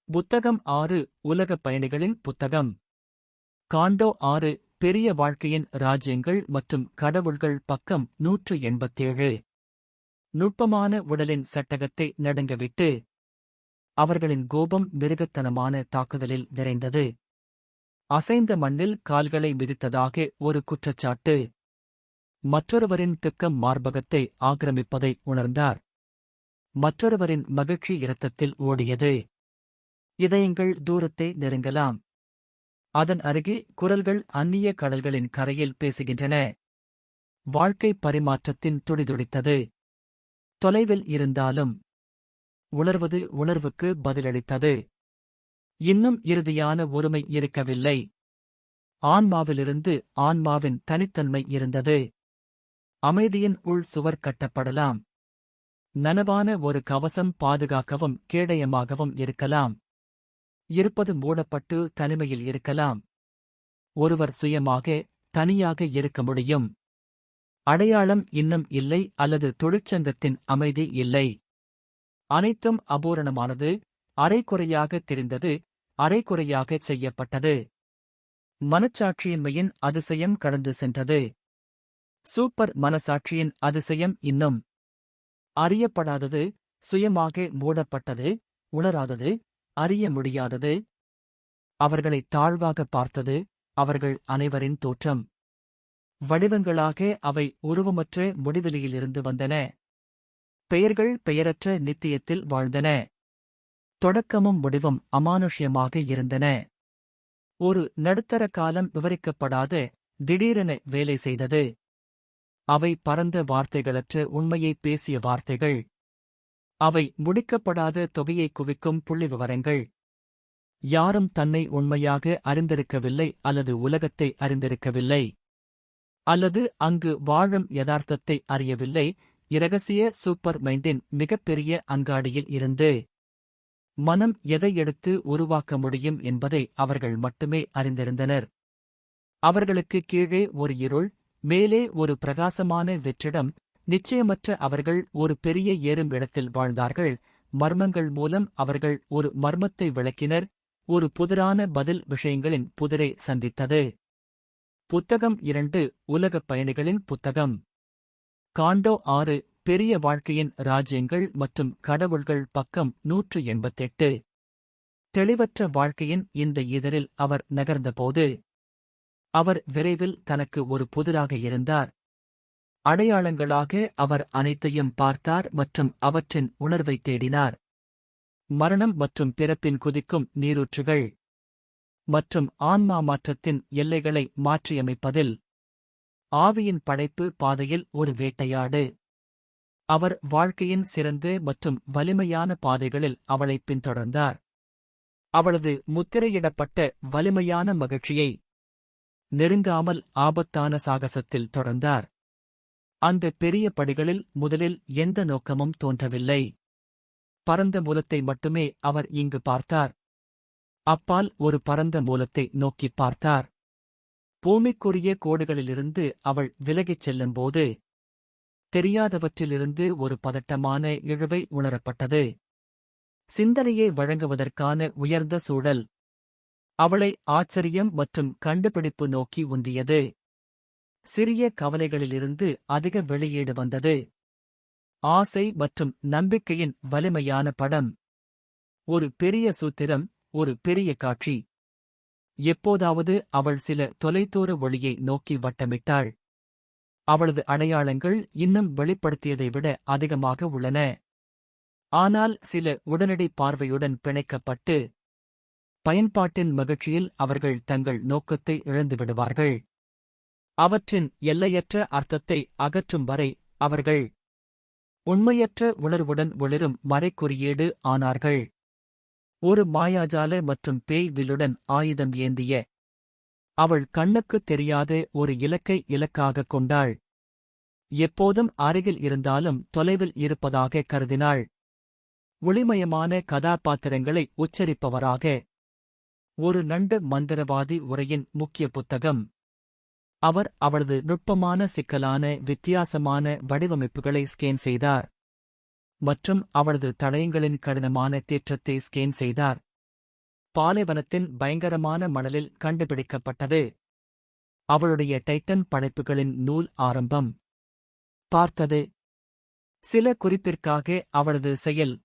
புத்தகம் 6 உலகப் பயணிகளின் புத்தகம். காண்டோ 6 பெரிய வாழ்க்கையின் ராஜ்யங்கள் மற்றும் கடவுள்கள் பக்கம் 187. நுட்பமான உடலின் சட்டகத்தை நடுங்கவிட்டு அவர்களின் கோபம் மிருகத்தனமான தாக்குதலில் நிறைந்தது. அசைந்த மண்ணில் கால்களை மிதித்ததாக ஒரு குற்றச்சாட்டு. மற்றொருவரின் திக்கம் மார்பகத்தை ஆக்கிரமிப்பதை உணர்ந்தார். மற்றொருவரின் மகிழ்ச்சி இரத்தத்தில் ஓடியது. இதயங்கள் தூரத்தை நெருங்கலாம். அதன் அருகே குரல்கள் அந்நிய கடல்களின் கரையில் பேசுகின்றன. வாழ்க்கை பரிமாற்றத்தின் துடிதுடித்தது. தொலைவில் இருந்தாலும் உணர்வது உணர்வுக்கு பதிலளித்தது. இன்னும் இறுதியான ஒருமை இருக்கவில்லை. ஆன்மாவிலிருந்து ஆன்மாவின் தனித்தன்மை இருந்தது. அமைதியின் உள் சுவர் கட்டப்படலாம். நனவான ஒரு கவசம் பாதுகாக்கவும் கேடயமாகவும் இருக்கலாம். இருப்பது மூடப்பட்டு தனிமையில் இருக்கலாம். ஒருவர் சுயமாக தனியாக இருக்க முடியும். அடையாளம் இன்னும் இல்லை அல்லது தொழிற்சங்கத்தின் அமைதி இல்லை. அனைத்தும் அபூரணமானது, அரைகுறையாக தெரிந்தது, அரைகுறையாக செய்யப்பட்டது. மனச்சாட்சியின்மையின் அதிசயம் கடந்து சென்றது. சூப்பர் மனசாட்சியின் அதிசயம் இன்னும் அறியப்படாதது, சுயமாக மூடப்பட்டது, உணராதது, அறிய முடியாதது. அவர்களை தாழ்வாக பார்த்தது. அவர்கள் அனைவரின் தோற்றம் வடிவங்களாக அவை உருவமற்ற முடிவெளியிலிருந்து வந்தன. பெயர்கள் பெயரற்ற நித்தியத்தில் வாழ்ந்தன. தொடக்கமும் முடிவும் அமானுஷ்யமாக இருந்தன. ஒரு நடுத்தர காலம் விவரிக்கப்படாத திடீரென வேலை செய்தது. அவை பரந்த வார்த்தைகளற்ற உண்மையை பேசிய வார்த்தைகள். அவை முடிக்கப்படாத தொகையை குவிக்கும் புள்ளிவிவரங்கள். யாரும் தன்னை உண்மையாக அறிந்திருக்கவில்லை அல்லது உலகத்தை அறிந்திருக்கவில்லை. அல்லது அங்கு வாழும் யதார்த்தத்தை அறியவில்லை. இரகசிய சூப்பர் மைண்டின் மிகப்பெரிய அங்காடியில் இருந்து மனம் எதை எடுத்து உருவாக்க முடியும் என்பதை அவர்கள் மட்டுமே அறிந்திருந்தனர். அவர்களுக்கு கீழே ஒரு இருள், மேலே ஒரு பிரகாசமான வெற்றிடம். நிச்சயமற்ற அவர்கள் ஒரு பெரிய ஏறும் இடத்தில் வாழ்ந்தார்கள். மர்மங்கள் மூலம் அவர்கள் ஒரு மர்மத்தை விளக்கினர். ஒரு புதிரான பதில் விஷயங்களின் புதிரை சந்தித்தது. புத்தகம் 2 உலகப் பயணிகளின் புத்தகம். காண்டோ 6 பெரிய வாழ்க்கையின் ராஜ்யங்கள் மற்றும் கடவுள்கள் பக்கம் 188. தெளிவற்ற வாழ்க்கையின் இந்த இதழில் அவர் நகர்ந்தபோது அவர் விரைவில் தனக்கு ஒரு புதிராக இருந்தார். அடையாளங்களாக அவர் அனைத்தையும் பார்த்தார் மற்றும் அவற்றின் உணர்வை தேடினார். மரணம் மற்றும் பிறப்பின் குதிக்கும் நீரூற்றுகள் மற்றும் ஆன்மா மாற்றத்தின் எல்லைகளை மாற்றியமைப்பதில் ஆவியின் படைப்பு பாதையில் ஒரு வேட்டையாடு. அவர் வாழ்க்கையின் சிறந்த மற்றும் வலிமையான பாதைகளில் அவளை பின்தொடர்ந்தார். அவளது முத்திரையிடப்பட்ட வலிமையான மகிழ்ச்சியை நெருங்காமல் ஆபத்தான சாகசத்தில் தொடர்ந்தார். அந்த பெரிய படிகளில் முதலில் எந்த நோக்கமும் தோன்றவில்லை. பரந்த மூலத்தை மட்டுமே அவர் இங்கு பார்த்தார். அப்பால் ஒரு பரந்த மூலத்தை நோக்கிப் பார்த்தார். பூமிக்குரிய கோடுகளிலிருந்து அவள் விலகிச் செல்லும்போது தெரியாதவற்றிலிருந்து ஒரு பதட்டமான இழுவை உணரப்பட்டது. சிந்தனையை வழங்குவதற்கான உயர்ந்த சூழல் அவளை ஆச்சரியம் மற்றும் கண்டுபிடிப்பு நோக்கி உந்தியது. சிறிய கவலைகளிலிருந்து அதிக வெளியீடு வந்தது. ஆசை மற்றும் நம்பிக்கையின் வலிமையான படம். ஒரு பெரிய சூத்திரம், ஒரு பெரிய காட்சி. எப்போதாவது அவள் சில தொலைதூர ஒளியை நோக்கி வட்டமிட்டாள். அவளது அடையாளங்கள் இன்னும் வெளிப்படுத்தியதை விட அதிகமாக உள்ளன. ஆனால் சில உடனடி பார்வையுடன் பிணைக்கப்பட்டு பயன்பாட்டின் மகிழ்ச்சியில் அவர்கள் தங்கள் நோக்கத்தை இழந்துவிடுவார்கள். அவற்றின் எல்லையற்ற அர்த்தத்தை அகற்றும் வரை அவர்கள் உண்மையற்ற உணர்வுடன் ஒளிரும் மறைக்குறியீடு ஆனார்கள். ஒரு மாயாஜால மற்றும் பேய் வில்லுடன் ஆயுதம் ஏந்திய அவள் கண்ணுக்குத் தெரியாத ஒரு இலக்கை இலக்காகக் கொண்டாள். எப்போதும் அருகில் இருந்தாலும் தொலைவில் இருப்பதாக கருதினாள். ஒளிமயமான கதாபாத்திரங்களை உச்சரிப்பவராக. ஒரு நண்டு மந்திரவாதி உரையின் முக்கிய புத்தகம். அவர் அவளது நுட்பமான சிக்கலான வித்தியாசமான வடிவமைப்புகளை ஸ்கேன் செய்தார். மற்றும் அவளது தடயங்களின் கடினமான தேற்றத்தை ஸ்கேன் செய்தார். பாலைவனத்தின் பயங்கரமான மணலில் கண்டுபிடிக்கப்பட்டது. அவளுடைய டைட்டன் படைப்புகளின் நூல் ஆரம்பம் பார்த்தது. சில குறிப்பிற்காக அவளது செயல்